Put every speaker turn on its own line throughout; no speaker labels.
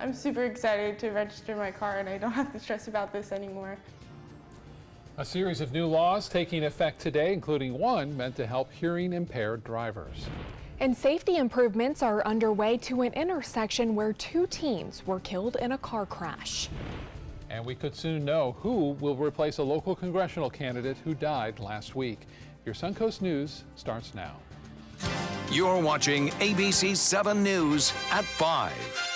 I'm super excited to register my car and I don't have to stress about this anymore.
A series of new laws taking effect today, including one meant to help hearing impaired drivers.
And safety improvements are underway to an intersection where 2 teens were killed in a car crash.
And we could soon know who will replace a local congressional candidate who died last week. Your Suncoast News starts now.
You're watching ABC7 News at 5.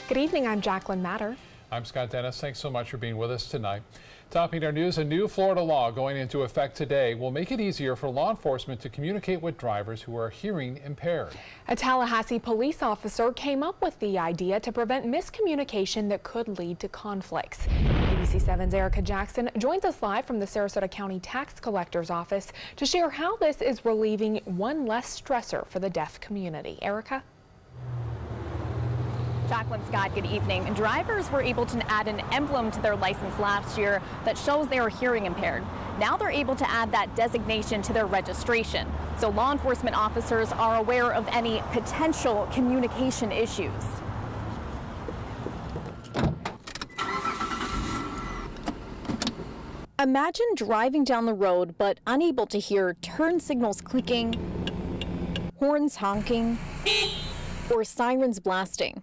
Good evening, I'm Jacqueline Matter.
I'm Scott Dennis. Thanks so much for being with us tonight. Topping our news, a new Florida law going into effect today will make it easier for law enforcement to communicate with drivers who are hearing impaired.
A Tallahassee police officer came up with the idea to prevent miscommunication that could lead to conflicts. ABC7's Erica Jackson joins us live from the Sarasota County Tax Collector's Office to share how this is relieving one less stressor for the deaf community. Erica?
Jacqueline, Scott, good evening. Drivers were able to add an emblem to their license last year that shows they are hearing impaired. Now they're able to add that designation to their registration. So law enforcement officers are aware of any potential communication issues. Imagine driving down the road but unable to hear turn signals clicking, horns honking, or sirens blasting.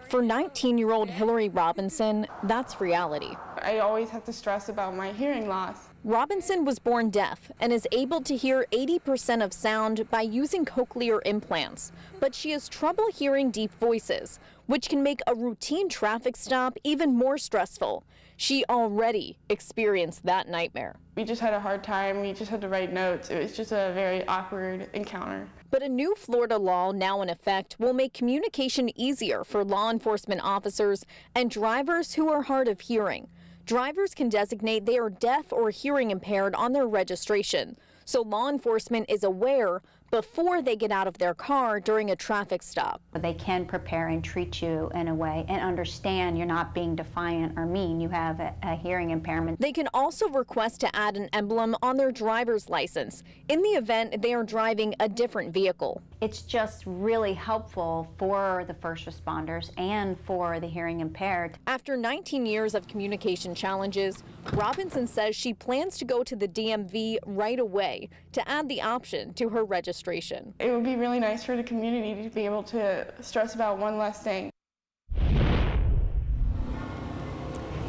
For 19-year-old Hillary Robinson, that's reality.
I always have to stress about my hearing loss.
Robinson was born deaf and is able to hear 80% of sound by using cochlear implants, but she has trouble hearing deep voices, which can make a routine traffic stop even more stressful. She already experienced that nightmare.
We just had a hard time. We just had to write notes. It was just a very awkward encounter.
But a new Florida law now in effect will make communication easier for law enforcement officers and drivers who are hard of hearing. Drivers can designate they are deaf or hearing impaired on their registration, so law enforcement is aware before they get out of their car during a traffic stop.
They can prepare and treat you in a way and understand you're not being defiant or mean. You have a hearing impairment.
They can also request to add an emblem on their driver's license in the event they are driving a different vehicle.
It's just really helpful for the first responders and for the hearing impaired.
After 19 years of communication challenges, Robinson says she plans to go to the DMV right away to add the option to her registration.
It would be really nice for the community to be able to stress about one less thing.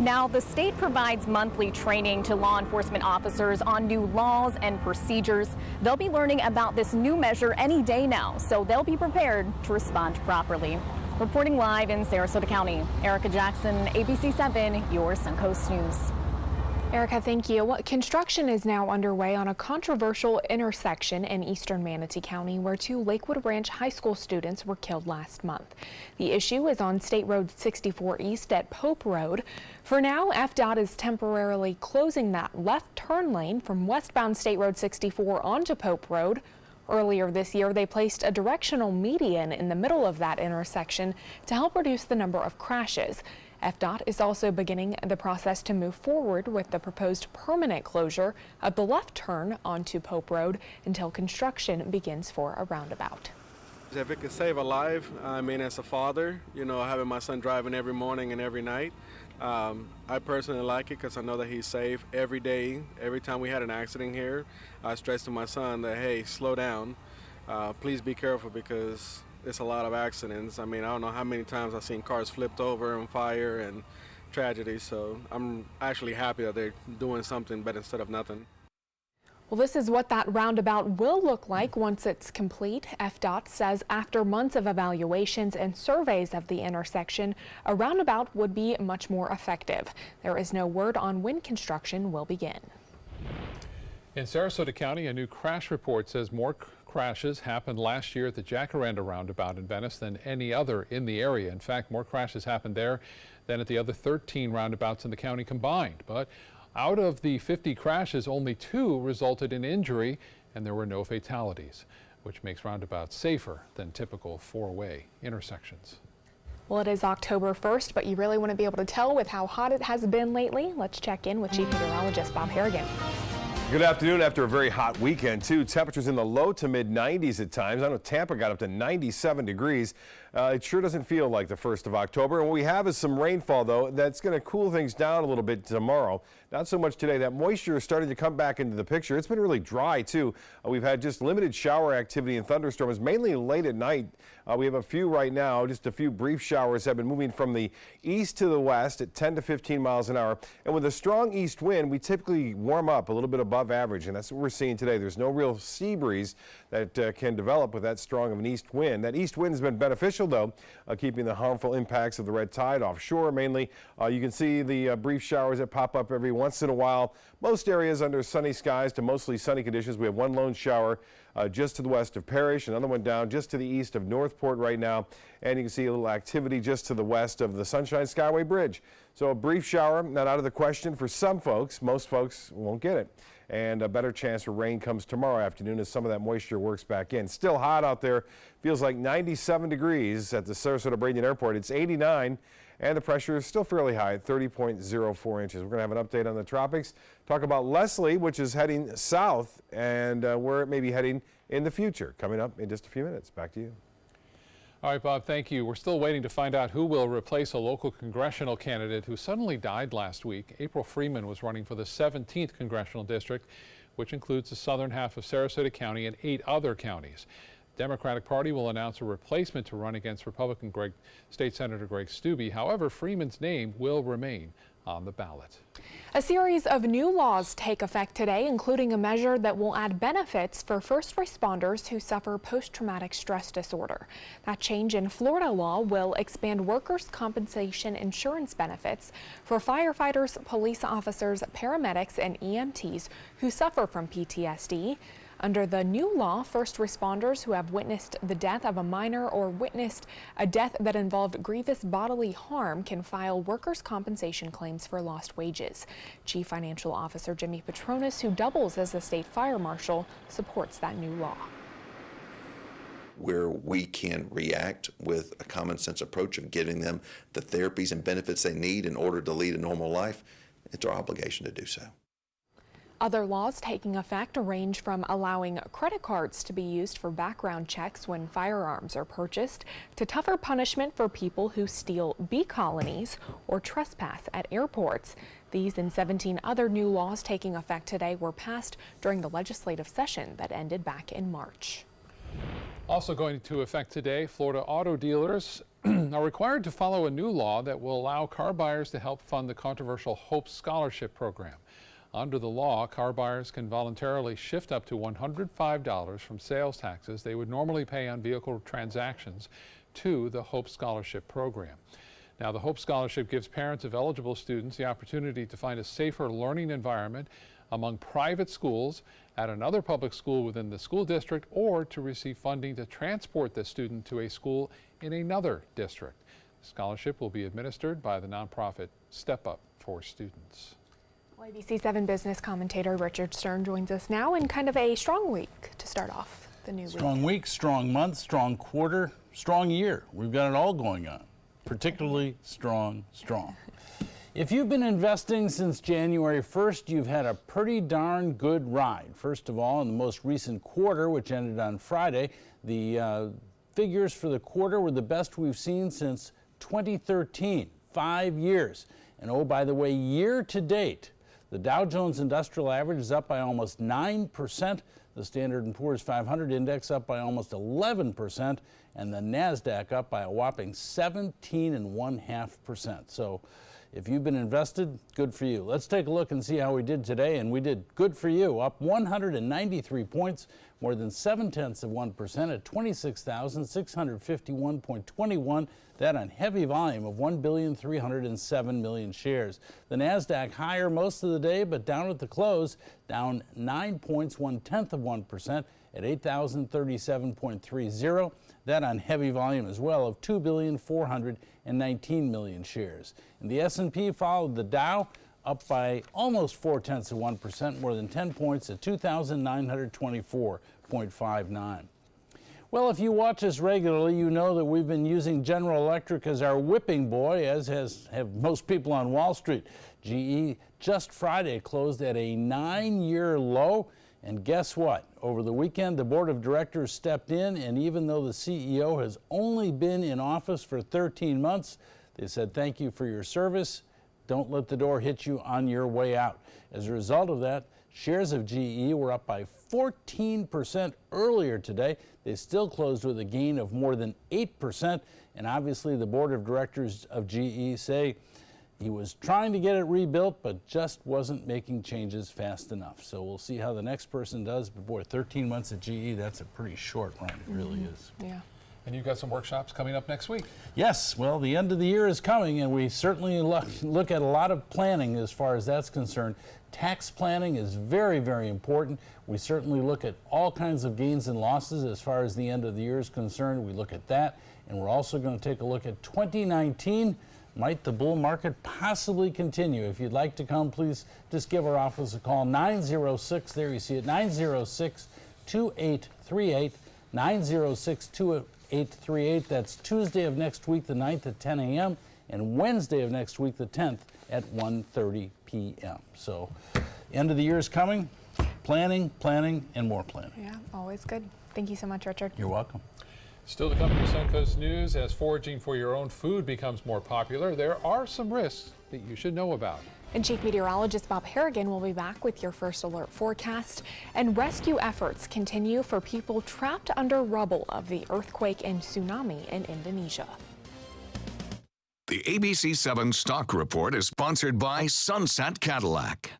Now, the state provides monthly training to law enforcement officers on new laws and procedures. They'll be learning about this new measure any day now, so they'll be prepared to respond properly. Reporting live in Sarasota County, Erica Jackson, ABC7, your Suncoast News.
Erica, thank you. Construction is now underway on a controversial intersection in eastern Manatee County where 2 Lakewood Ranch High School students were killed last month. The issue is on State Road 64 East at Pope Road. For now, FDOT is temporarily closing that left turn lane from westbound State Road 64 onto Pope Road. Earlier this year, they placed a directional median in the middle of that intersection to help reduce the number of crashes. FDOT is also beginning the process to move forward with the proposed permanent closure of the left turn onto Pope Road until construction begins for a roundabout.
If it could save a life, I mean, as a father, you know, having my son driving every morning and every night, I personally like it because I know that he's safe every day. Every time we had an accident here, I stressed to my son that, hey, slow down. Please be careful because it's a lot of accidents. I mean, I don't know how many times I've seen cars flipped over and fire and tragedy. So I'm actually happy that they're doing something better instead of nothing.
Well, this is what that roundabout will look like once it's complete. FDOT says after months of evaluations and surveys of the intersection, a roundabout would be much more effective. There is no word on when construction will begin.
In Sarasota County, a new crash report says more crashes happened last year at the Jacaranda roundabout in Venice than any other in the area. In fact, more crashes happened there than at the other 13 roundabouts in the county combined. But out of the 50 crashes, only 2 resulted in injury, and there were no fatalities, which makes roundabouts safer than typical 4-way intersections.
Well, it is October 1st, but you really want to be able to tell with how hot it has been lately. Let's check in with Chief Meteorologist Bob Harrigan.
Good afternoon. After a very hot weekend, too. Temperatures in the low to mid 90s at times. I know Tampa got up to 97 degrees. It sure doesn't feel like the 1st of October. And what we have is some rainfall, though, that's going to cool things down a little bit tomorrow. Not so much today. That moisture is starting to come back into the picture. It's been really dry, too. We've had just limited shower activity and thunderstorms, mainly late at night. We have a few right now. Just a few brief showers have been moving from the east to the west at 10 to 15 miles an hour. And with a strong east wind, we typically warm up a little bit above average, and that's what we're seeing today. There's no real sea breeze that can develop with that strong of an east wind. That east wind has been beneficial, though, keeping the harmful impacts of the red tide offshore mainly. You can see the brief showers that pop up every once in a while. Most areas under sunny skies to mostly sunny conditions. We have one lone shower just to the west of Parrish, another one down just to the east of Northport right now, and you can see a little activity just to the west of the Sunshine Skyway Bridge. So a brief shower, not out of the question for some folks. Most folks won't get it. And a better chance for rain comes tomorrow afternoon as some of that moisture works back in. Still hot out there. Feels like 97 degrees at the Sarasota-Bradenton Airport. It's 89, and the pressure is still fairly high at 30.04 inches. We're going to have an update on the tropics. Talk about Leslie, which is heading south, and where it may be heading in the future. Coming up in just a few minutes. Back to you.
All right, Bob, thank you. We're still waiting to find out who will replace a local congressional candidate who suddenly died last week. April Freeman was running for the 17th congressional district, which includes the southern half of Sarasota County and 8 other counties. The Democratic Party will announce a replacement to run against Republican State Senator Greg Stubbe. However, Freeman's name will remain on the ballot.
A series of new laws take effect today, including a measure that will add benefits for first responders who suffer post-traumatic stress disorder. That change in Florida law will expand workers' compensation insurance benefits for firefighters, police officers, paramedics, and EMTs who suffer from PTSD. Under the new law, first responders who have witnessed the death of a minor or witnessed a death that involved grievous bodily harm can file workers' compensation claims for lost wages. Chief Financial Officer Jimmy Petronas, who doubles as the state fire marshal, supports that new law.
Where we can react with a common sense approach of giving them the therapies and benefits they need in order to lead a normal life, it's our obligation to do so.
Other laws taking effect range from allowing credit cards to be used for background checks when firearms are purchased to tougher punishment for people who steal bee colonies or trespass at airports. These and 17 other new laws taking effect today were passed during the legislative session that ended back in March.
Also going into effect today, Florida auto dealers are required to follow a new law that will allow car buyers to help fund the controversial Hope Scholarship Program. Under the law, car buyers can voluntarily shift up to $105 from sales taxes they would normally pay on vehicle transactions to the Hope Scholarship Program. Now, the Hope Scholarship gives parents of eligible students the opportunity to find a safer learning environment among private schools, at another public school within the school district, or to receive funding to transport the student to a school in another district. The scholarship will be administered by the nonprofit Step Up for Students.
Well, ABC7 business commentator Richard Stern joins us now in kind of a strong week to start off the new week.
Strong week, strong month, strong quarter, strong year. We've got it all going on, particularly strong. If you've been investing since January 1st, you've had a pretty darn good ride. First of all, in the most recent quarter, which ended on Friday, the figures for the quarter were the best we've seen since 2013, 5 years. And oh, by the way, year to date, the Dow Jones Industrial Average is up by almost 9%, the Standard & Poor's 500 Index up by almost 11%, and the NASDAQ up by a whopping 17.5%. So if you've been invested, good for you. Let's take a look and see how we did today, and we did good for you, up 193 points, more than 0.7% at 26,651.21. That on heavy volume of 1,307,000,000 shares. The NASDAQ higher most of the day, but down at the close, down 9 points, 0.1% at 8,037.30. That on heavy volume as well of 2,419,000,000 shares. And the S&P followed the Dow, up by almost 0.4%, more than 10 points at 2,924.59. Well, if you watch us regularly, you know that we've been using General Electric as our whipping boy, as have most people on Wall Street. GE just Friday closed at a 9-year low. And guess what? Over the weekend, the board of directors stepped in, and even though the CEO has only been in office for 13 months, they said, thank you for your service. Don't let the door hit you on your way out. As a result of that, shares of GE were up by 14% earlier today. They still closed with a gain of more than 8%. And obviously, the board of directors of GE say he was trying to get it rebuilt, but just wasn't making changes fast enough. So we'll see how the next person does. But boy, 13 months at GE, that's a pretty short run. It really is.
Yeah.
And you've got some workshops coming up next week.
Yes, well, the end of the year is coming, and we certainly look at a lot of planning as far as that's concerned. Tax planning is very, very important. We certainly look at all kinds of gains and losses as far as the end of the year is concerned. We look at that, and we're also going to take a look at 2019. Might the bull market possibly continue? If you'd like to come, please just give our office a call, 906, there you see it, 906-2838, 906-2838. That's Tuesday of next week, the 9th at 10 a.m., and Wednesday of next week, the 10th at 1:30 p.m. So, end of the year is coming. Planning, planning, and more planning.
Yeah, always good. Thank you so much, Richard.
You're welcome.
Still to come to Suncoast News, as foraging for your own food becomes more popular, there are some risks that you should know about.
And Chief Meteorologist Bob Harrigan will be back with your first alert forecast. And rescue efforts continue for people trapped under rubble of the earthquake and tsunami in Indonesia.
The ABC7 Stock Report is sponsored by Sunset Cadillac.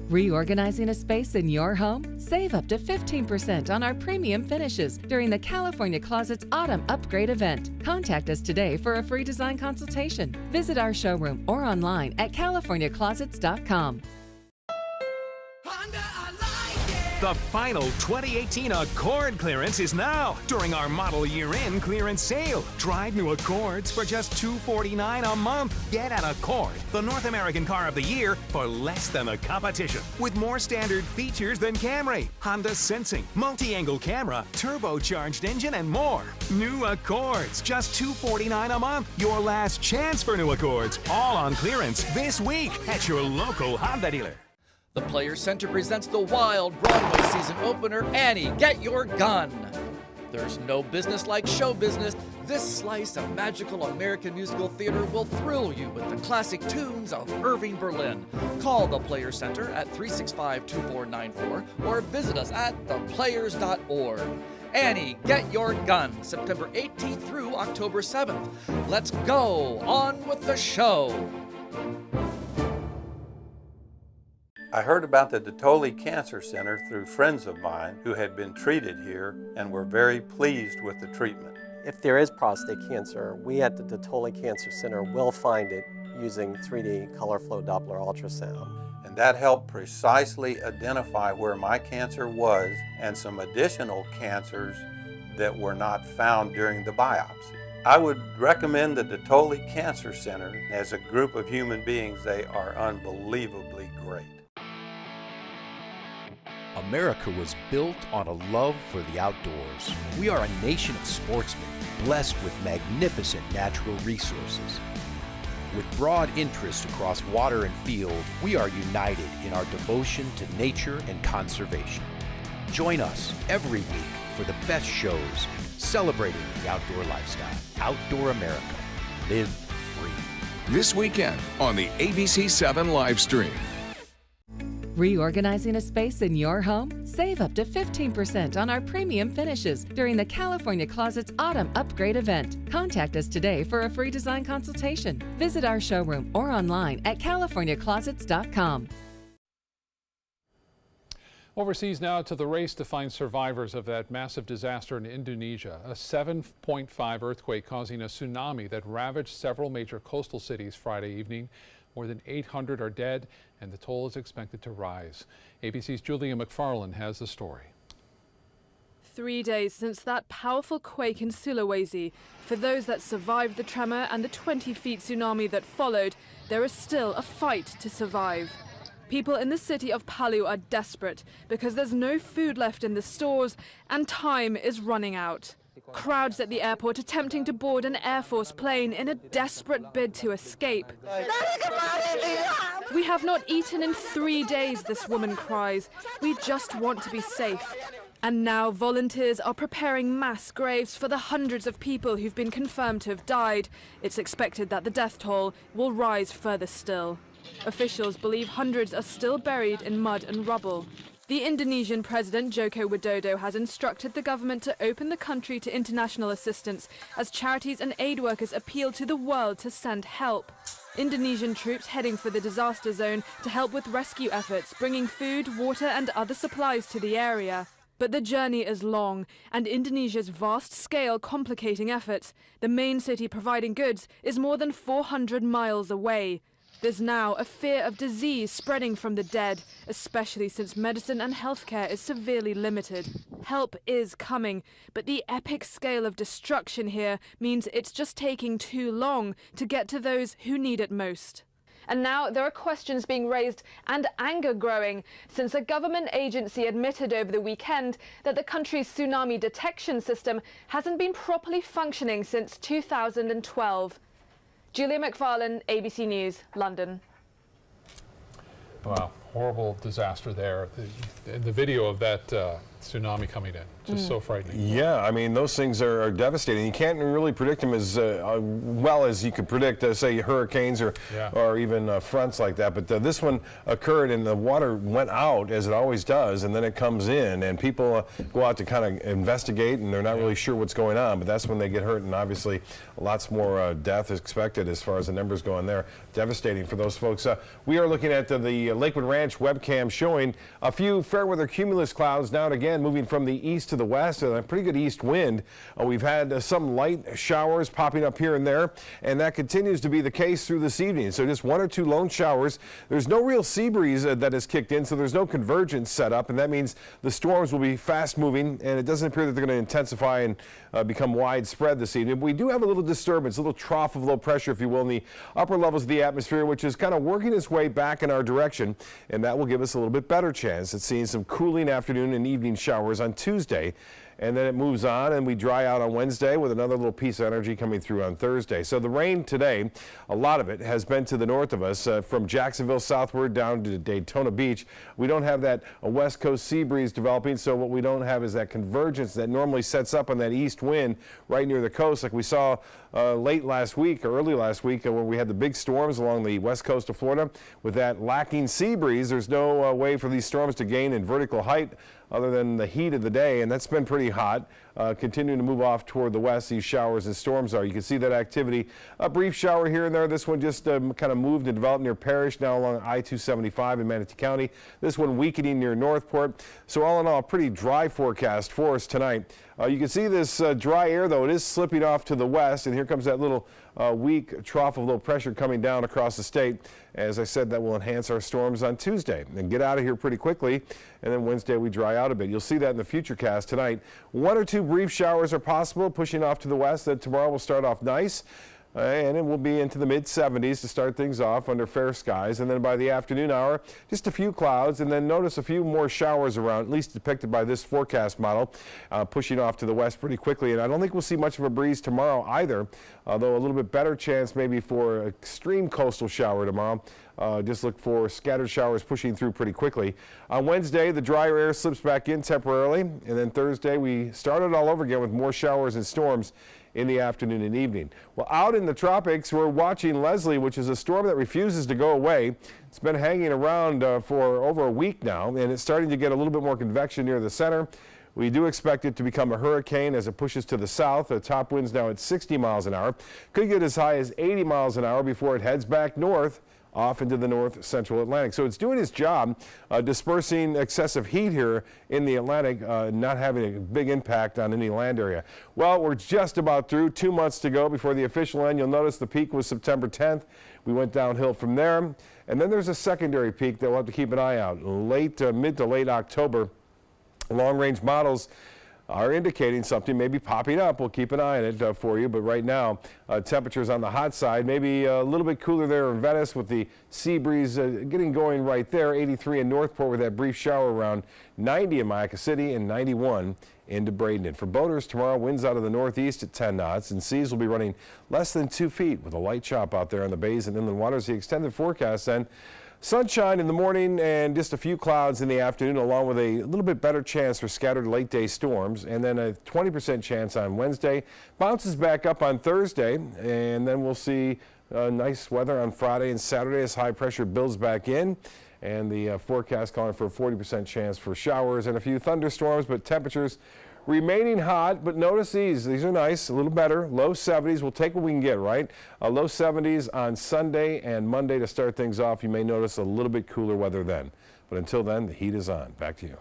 Reorganizing a space in your home? Save up to 15% on our premium finishes during the California Closets Autumn Upgrade event. Contact us today for a free design consultation. Visit our showroom or online at californiaclosets.com.
The final 2018 Accord clearance is now during our model year-end clearance sale. Drive new Accords for just $249 a month. Get an Accord, the North American Car of the Year, for less than the competition. With more standard features than Camry, Honda Sensing, multi-angle camera, turbocharged engine, and more. New Accords, just $249 a month. Your last chance for new Accords. All on clearance this week at your local Honda dealer.
The Players Center presents the wild Broadway season opener, Annie, Get Your Gun. There's no business like show business. This slice of magical American musical theater will thrill you with the classic tunes of Irving Berlin. Call the Players Center at 365-2494 or visit us at theplayers.org. Annie, Get Your Gun, September 18th through October 7th. Let's go on with the show.
I heard about the Dotoli Cancer Center through friends of mine who had been treated here and were very pleased with the treatment.
If there is prostate cancer, we at the Dotoli Cancer Center will find it using 3D color flow Doppler ultrasound.
And that helped precisely identify where my cancer was and some additional cancers that were not found during the biopsy. I would recommend the Dotoli Cancer Center. As a group of human beings, they are unbelievably great.
America was built on a love for the outdoors. We are a nation of sportsmen, blessed with magnificent natural resources. With broad interests across water and field, we are united in our devotion to nature and conservation. Join us every week for the best shows celebrating the outdoor lifestyle. Outdoor America. Live free.
This weekend on the ABC7 live stream.
Reorganizing a space in your home? Save up to 15% on our premium finishes during the California Closets Autumn Upgrade event. Contact us today for a free design consultation. Visit our showroom or online at californiaclosets.com.
Overseas now to the race to find survivors of that massive disaster in Indonesia. A 7.5 earthquake causing a tsunami that ravaged several major coastal cities Friday evening. More than 800 are dead, and the toll is expected to rise. ABC's Julia McFarlane has the story.
3 days since that powerful quake in Sulawesi. For those that survived the tremor and the 20-feet tsunami that followed, there is still a fight to survive. People in the city of Palu are desperate because there's no food left in the stores and time is running out. Crowds at the airport attempting to board an Air Force plane in a desperate bid to escape. We have not eaten in 3 days, this woman cries. We just want to be safe. And now volunteers are preparing mass graves for the hundreds of people who've been confirmed to have died. It's expected that the death toll will rise further still. Officials believe hundreds are still buried in mud and rubble. The Indonesian President Joko Widodo has instructed the government to open the country to international assistance as charities and aid workers appeal to the world to send help. Indonesian troops heading for the disaster zone to help with rescue efforts, bringing food, water and other supplies to the area. But the journey is long, and Indonesia's vast scale complicating efforts. The main city providing goods is more than 400 miles away. There's now a fear of disease spreading from the dead, especially since medicine and healthcare is severely limited. Help is coming, but the epic scale of destruction here means it's just taking too long to get to those who need it most.
And now there are questions being raised and anger growing since a government agency admitted over the weekend that the country's tsunami detection system hasn't been properly functioning since 2012. Julia McFarlane, ABC News, London.
Wow, horrible disaster there. The video of that tsunami coming in, just so frightening.
Yeah, I mean, those things are devastating. You can't really predict them as well as you could predict, say, hurricanes or even fronts like that. But this one occurred and the water went out, as it always does, and then it comes in, and people go out to kind of investigate, and they're not really sure what's going on, but that's when they get hurt, and obviously lots more death is expected as far as the numbers go in there. Devastating for those folks. We are looking at the Lakewood Ranch webcam showing a few fair weather cumulus clouds now and again moving from the east to the west, and a pretty good east wind. We've had some light showers popping up here and there, and that continues to be the case through this evening. So just one or two lone showers. There's no real sea breeze that has kicked in, so there's no convergence set up, and that means the storms will be fast moving, and it doesn't appear that they're going to intensify and become widespread this evening. But we do have a little disturbance, a little trough of low pressure, if you will, in the upper levels of the atmosphere, which is kind of working its way back in our direction, and that will give us a little bit better chance at seeing some cooling afternoon and evening showers on Tuesday. And then it moves on and we dry out on Wednesday with another little piece of energy coming through on Thursday. So the rain today, a lot of it has been to the north of us from Jacksonville southward down to Daytona Beach. We don't have that west coast sea breeze developing, so what we don't have is that convergence that normally sets up on that east wind right near the coast, like we saw late last week or early last week when we had the big storms along the west coast of Florida. With that lacking sea breeze, there's no way for these storms to gain in vertical height other than the heat of the day, and that's been pretty hot. Continuing to move off toward the west, these showers and storms are. You can see that activity. A brief shower here and there. This one just kind of moved and developed near Parrish, now along I-275 in Manatee County. This one weakening near Northport. So all in all, a pretty dry forecast for us tonight. You can see this dry air, though. It is slipping off to the west, and here comes that little weak trough of low pressure coming down across the state. As I said, that will enhance our storms on Tuesday and get out of here pretty quickly. And then Wednesday, we dry out a bit. You'll see that in the Futurecast tonight. One or two brief showers are possible, pushing off to the west. Then tomorrow will start off nice. And it will be into the mid-70s to start things off under fair skies. And then by the afternoon hour, just a few clouds, and then notice a few more showers around, at least depicted by this forecast model, pushing off to the west pretty quickly. And I don't think we'll see much of a breeze tomorrow either, although a little bit better chance maybe for an extreme coastal shower tomorrow. Just look for scattered showers pushing through pretty quickly. On Wednesday, the drier air slips back in temporarily, and then Thursday, we started all over again with more showers and storms in the afternoon and evening. Well, out in the tropics, we're watching Leslie, which is a storm that refuses to go away. It's been hanging around for over a week now, and it's starting to get a little bit more convection near the center. We do expect it to become a hurricane as it pushes to the south. The top winds now at 60 miles an hour. Could get as high as 80 miles an hour before it heads back north off into the north central Atlantic. So it's doing its job dispersing excessive heat here in the Atlantic, not having a big impact on any land area. Well, we're just about through, 2 months to go before the official end. You'll notice the peak was September 10th. We went downhill from there. And then there's a secondary peak that we'll have to keep an eye out. Mid to late October, long-range models are indicating something may be popping up. We'll keep an eye on it for you. But right now, temperatures on the hot side, maybe a little bit cooler there in Venice with the sea breeze getting going right there. 83 in Northport with that brief shower around, 90 in Mayaca City, and 91 into Bradenton. For boaters tomorrow, winds out of the northeast at 10 knots, and seas will be running less than 2 feet with a light chop out there on the bays and inland waters. The extended forecast then, sunshine in the morning and just a few clouds in the afternoon, along with a little bit better chance for scattered late day storms, and then a 20% chance on Wednesday. Bounces back up on Thursday, and then we'll see nice weather on Friday and Saturday as high pressure builds back in. And the forecast calling for a 40% chance for showers and a few thunderstorms, but temperatures remaining hot. But notice these are nice, a little better. Low 70s, we'll take what we can get, right? Low 70s on Sunday and Monday to start things off. You may notice a little bit cooler weather then. But until then, the heat is on. Back to you.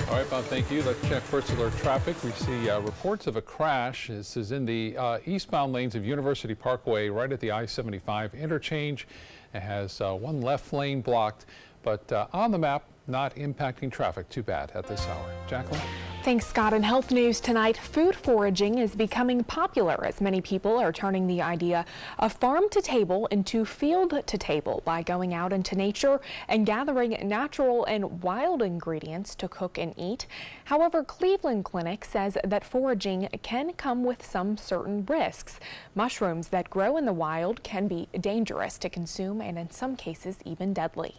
All right, Bob, thank you. Let's check First Alert traffic. We see reports of a crash. This is in the eastbound lanes of University Parkway, right at the I-75 interchange. It has one left lane blocked, but on the map, not impacting traffic too bad at this hour. Jacqueline?
Thanks, Scott. In health news tonight, food foraging is becoming popular as many people are turning the idea of farm to table into field to table by going out into nature and gathering natural and wild ingredients to cook and eat. However, Cleveland Clinic says that foraging can come with some certain risks. Mushrooms that grow in the wild can be dangerous to consume and in some cases even deadly.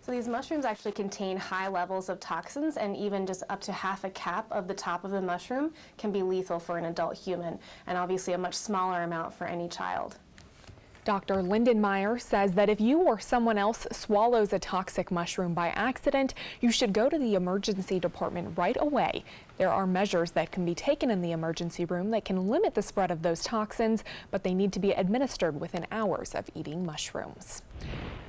So these mushrooms actually contain high levels of toxins, and even just up to half a cap of the top of the mushroom can be lethal for an adult human, and obviously a much smaller amount for any child.
Dr. Lindenmeyer says that if you or someone else swallows a toxic mushroom by accident, you should go to the emergency department right away. There are measures that can be taken in the emergency room that can limit the spread of those toxins, but they need to be administered within hours of eating mushrooms.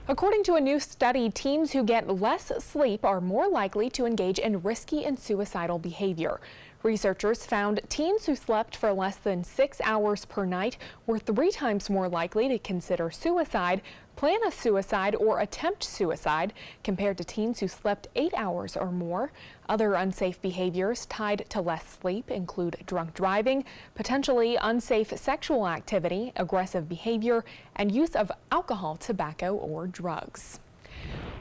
According to a new study, teens who get less sleep are more likely to engage in risky and suicidal behavior. Researchers found teens who slept for less than 6 hours per night were 3 times more likely to consider suicide, plan a suicide, or attempt suicide compared to teens who slept 8 hours or more. Other unsafe behaviors tied to less sleep include drunk driving, potentially unsafe sexual activity, aggressive behavior, and use of alcohol, tobacco, or drugs.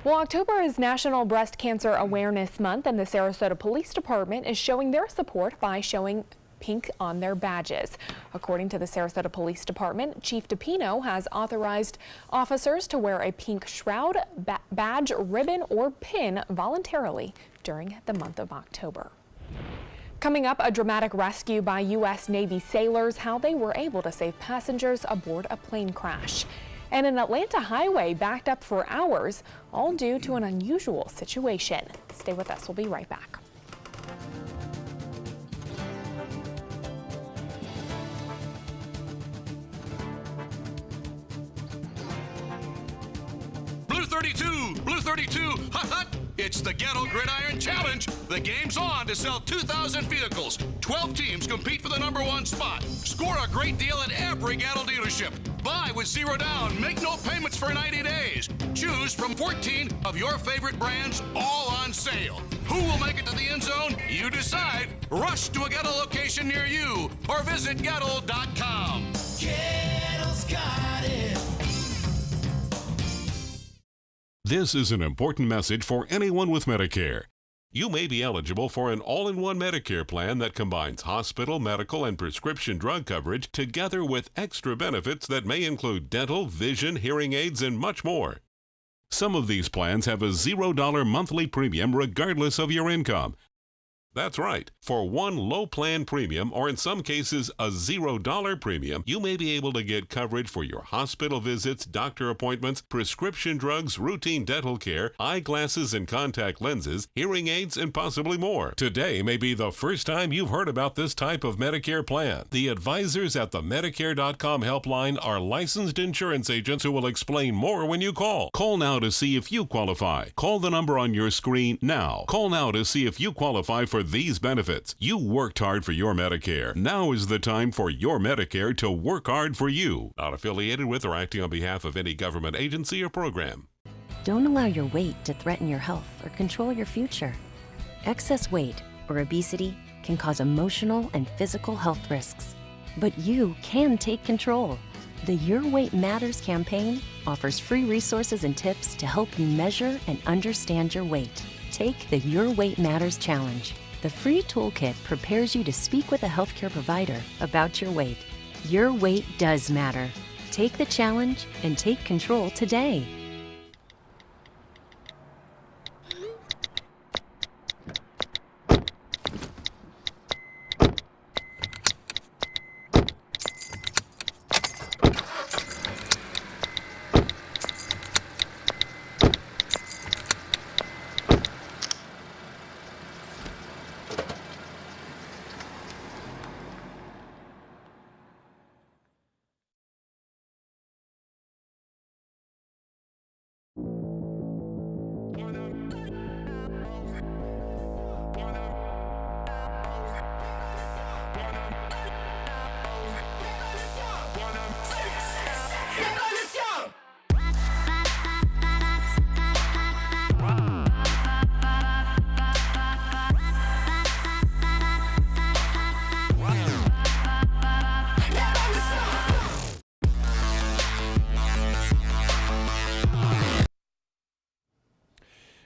Well, October is National Breast Cancer Awareness Month, and the Sarasota Police Department is showing their support by showing pink on their badges. According to the Sarasota Police Department, Chief DePino has authorized officers to wear a pink shroud, badge, ribbon, or pin voluntarily during the month of October. Coming up, a dramatic rescue by U.S. Navy sailors, how they were able to save passengers aboard a plane crash. And an Atlanta highway backed up for hours, all due to an unusual situation. Stay with us. We'll be right back.
Blue 32, Blue 32, hot, hot. It's the Gatto Gridiron Challenge. The game's on to sell 2,000 vehicles. 12 teams compete for the #1 spot. Score a great deal at every Gatto dealership. Buy with 0 down. Make no payments for 90 days. Choose from 14 of your favorite brands, all on sale. Who will make it to the end zone? You decide. Rush to a Gatto location near you or visit Gatto.com. Gatto's got it.
This is an important message for anyone with Medicare. You may be eligible for an all-in-one Medicare plan that combines hospital, medical, and prescription drug coverage together with extra benefits that may include dental, vision, hearing aids, and much more. Some of these plans have a $0 monthly premium regardless of your income. That's right. For one low plan premium, or in some cases a $0 premium, you may be able to get coverage for your hospital visits, doctor appointments, prescription drugs, routine dental care, eyeglasses and contact lenses, hearing aids, and possibly more. Today may be the first time you've heard about this type of Medicare plan. The advisors at the Medicare.com helpline are licensed insurance agents who will explain more when you call. Call now to see if you qualify. Call the number on your screen now. Call now to see if you qualify for these benefits. You worked hard for your Medicare. Now is the time for your Medicare to work hard for you. Not affiliated with or acting on behalf of any government agency or program.
Don't allow your weight to threaten your health or control your future. Excess weight or obesity can cause emotional and physical health risks. But you can take control. The Your Weight Matters campaign offers free resources and tips to help you measure and understand your weight. Take the Your Weight Matters Challenge. The free toolkit prepares you to speak with a healthcare provider about your weight. Your weight does matter. Take the challenge and take control today.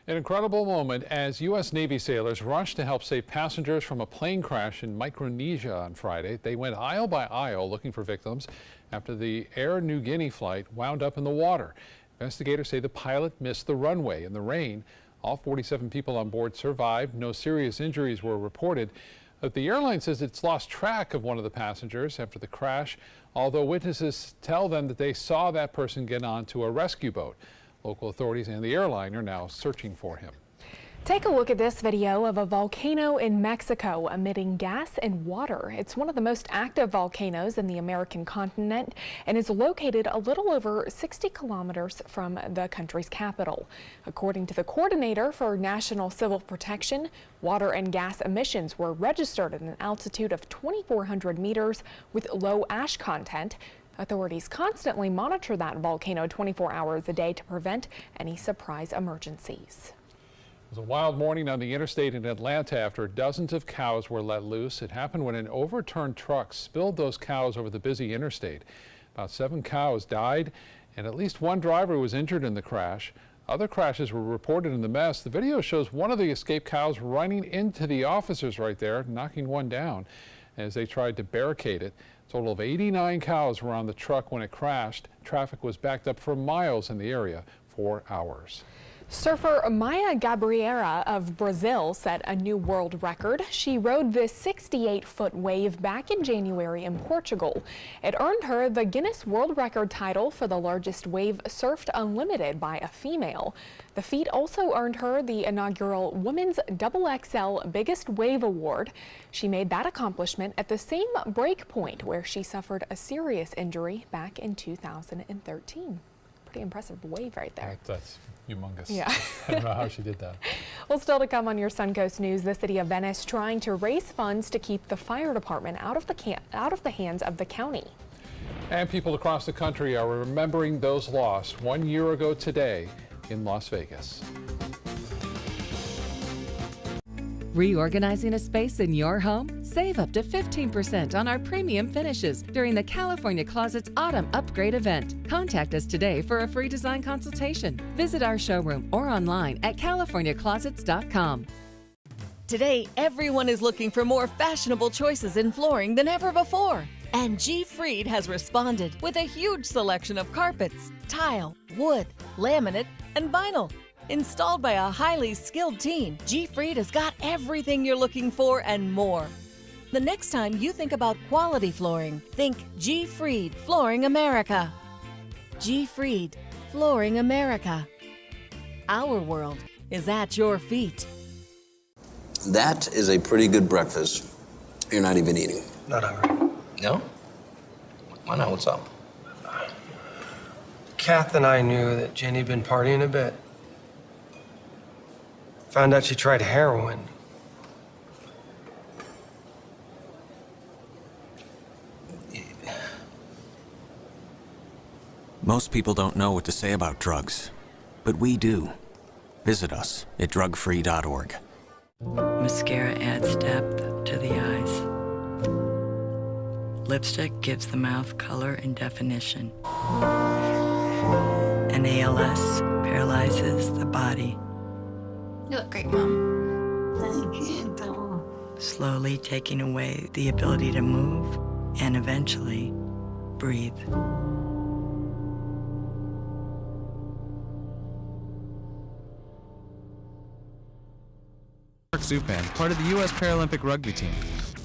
An incredible moment as U.S. Navy sailors rushed to help save passengers from a plane crash in Micronesia on Friday. They went aisle by aisle looking for victims after the Air New Guinea flight wound up in the water. Investigators say the pilot missed the runway in the rain. All 47 people on board survived. No serious injuries were reported. But the airline says it's lost track of one of the passengers after the crash, although witnesses tell them that they saw that person get onto a rescue boat. Local authorities and the airline are now searching for him.
Take a look at this video of a volcano in Mexico emitting gas and water. It's one of the most active volcanoes in the American continent and is located a little over 60 kilometers from the country's capital. According to the coordinator for National Civil Protection, water and gas emissions were registered at an altitude of 2,400 meters with low ash content. Authorities constantly monitor that volcano 24 hours a day to prevent any surprise emergencies.
It was a wild morning on the interstate in Atlanta after dozens of cows were let loose. It happened when an overturned truck spilled those cows over the busy interstate. About 7 cows died, and at least one driver was injured in the crash. Other crashes were reported in the mess. The video shows one of the escaped cows running into the officers right there, knocking one down as they tried to barricade it. A total of 89 cows were on the truck when it crashed. Traffic was backed up for miles in the area for hours.
Surfer Maya Gabriela of Brazil set a new world record. She rode this 68-foot wave back in January in Portugal. It earned her the Guinness World Record title for the largest wave surfed unlimited by a female. The feat also earned her the inaugural Women's XXL Biggest Wave Award. She made that accomplishment at the same break point where she suffered a serious injury back in 2013. Pretty impressive wave right there.
That's humongous.
Yeah.
I don't know how she did that.
Well, still to come on your Suncoast News, the city of Venice trying to raise funds to keep the fire department out of the hands of the county.
And people across the country are remembering those lost 1 year ago today in Las Vegas.
Reorganizing a space in your home? Save up to 15% on our premium finishes during the California Closets Autumn Upgrade event. Contact us today for a free design consultation. Visit our showroom or online at californiaclosets.com.
Today, everyone is looking for more fashionable choices in flooring than ever before. And G. Fried has responded with a huge selection of carpets, tile, wood, laminate, and vinyl. Installed by a highly skilled team, G-Freed has got everything you're looking for and more. The next time you think about quality flooring, think G-Freed Flooring America. G-Freed Flooring America. Our world is at your feet.
That is a pretty good breakfast. You're not even eating.
Not hungry.
No? Why not? What's up?
Kath and I knew that Jenny had been partying a bit. Found out she tried heroin.
Most people don't know what to say about drugs, but we do. Visit us at drugfree.org.
Mascara adds depth to the eyes. Lipstick gives the mouth color and definition. And ALS paralyzes the body.
You look great, Mom. Thank you.
Slowly taking away the ability to move and eventually breathe.
Zupan, part of the U.S. Paralympic rugby team.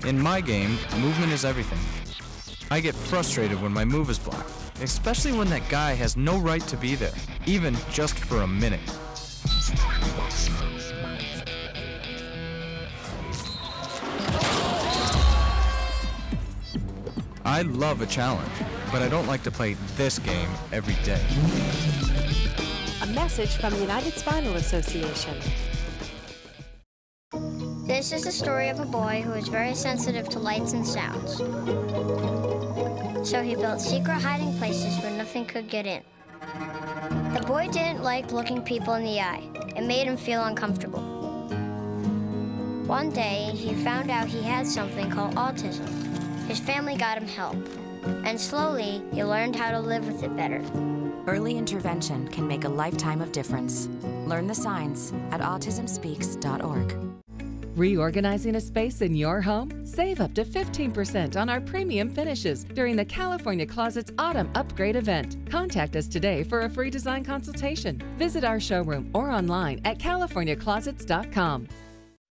In my game, movement is everything. I get frustrated when my move is blocked, especially when that guy has no right to be there, even just for a minute. I love a challenge, but I don't like to play this game every day.
A message from the United Spinal Association.
This is the story of a boy who was very sensitive to lights and sounds. So he built secret hiding places where nothing could get in. The boy didn't like looking people in the eye. It made him feel uncomfortable. One day, he found out he had something called autism. His family got him help, and slowly, he learned how to live with it better.
Early intervention can make a lifetime of difference. Learn the signs at autismspeaks.org.
Reorganizing a space in your home? Save up to 15% on our premium finishes during the California Closets Autumn Upgrade event. Contact us today for a free design consultation. Visit our showroom or online at californiaclosets.com.